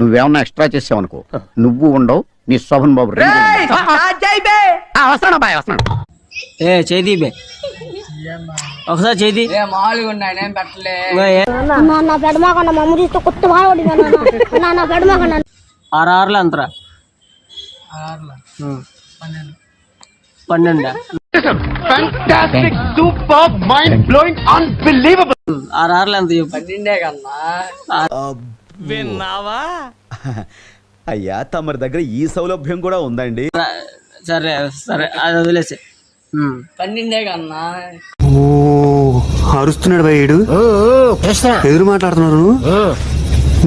నువ్వేమన్నా ఎక్స్ట్రా చేసావనుకో నువ్వు ఉండవు నీ శోభన్ బాబు వస్తాను బాయ్ వస్తాను. చేది బే ఒకసారి చేది మామూలుగా ఉన్నాయి నేను పెట్టలే. ఆరు అంతరా 12 ఆరు ఎంత చెప్పు. 12 కన్నా విన్నావా అయ్యా తమరి దగ్గర ఈ సౌలభ్యం కూడా ఉందండి. సరే సరే అది వదిలేసి 12 కన్నా. అరుస్తున్నాడు భయ్యుడు, ఎదురు మాట్లాడుతున్నారు.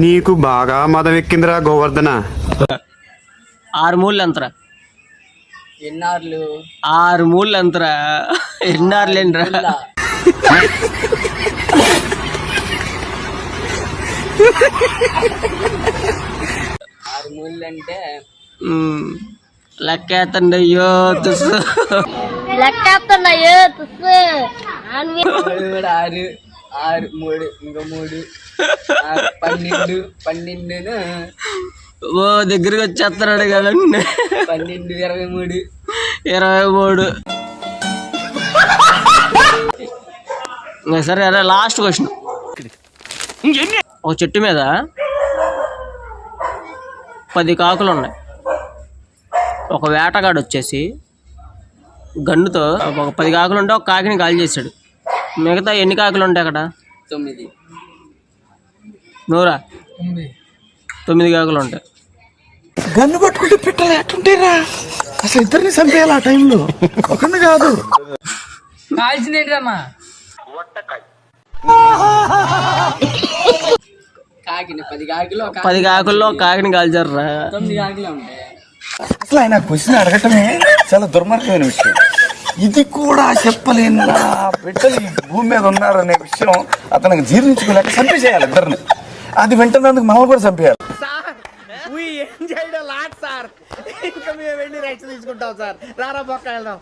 నీకు బాగా మదం ఎక్కిందిరా గోవర్ధన. 6 మూళ్ళు ఎంతరా? ఎన్నార్లు 6 మూళ్ళు ఎంతరా? ఎన్నారులు ఏంట్రా? 6 మూళ్ళు అంటే లెక్కేతండి. అయ్యో తుస్సు కూడా 6 6 3 ఇంకో 3 12 12 ఓ దగ్గరికి వచ్చేస్తున్నాడు కదండి. 12 23 23. సరే అరే లాస్ట్ క్వశ్చన్. ఒక చెట్టు మీద 10 కాకులు ఉన్నాయి. ఒక వేటగాడు వచ్చేసి గన్నుతో ఒక 10 కాకులు ఉంటే ఒక కాకిని కాల్ చేశాడు. మిగతా ఎన్ని కాకులు ఉంటాయి అక్కడ? 9. నూరా 9 కాకులు ఉంటాయి. గన్ను పట్టుకుంటే పిట్టలు ఎట్టుంటేరా అసలు ఇద్దరిని చంపేయాలి ఆ టైంలో, ఒకరిని కాదు. కాల్చిందేంటమ్మా కాకిని 10 కాకులు 10 కాకుల్లో కాకిని కాల్చారా? 9 కాకులు ఉంటాయి. అసలు ఆయన క్వశ్చన్ అడగటమే చాలా దుర్మార్గమైన విషయం. ఇది కూడా చెప్పలేని నా బిడ్డలు ఈ భూమి మీద ఉన్నారనే విషయం అతనికి జీర్ణించుకోలేక చంపేసేయాలి ఇద్దరిని. అది వెంటనేందుకు మమ్మల్ని కూడా చంపేయాలి. ఇంకా మేము వెళ్ళి రైట్స్ తీసుకుంటాం సార్. రారా పక్క వెళ్దాం.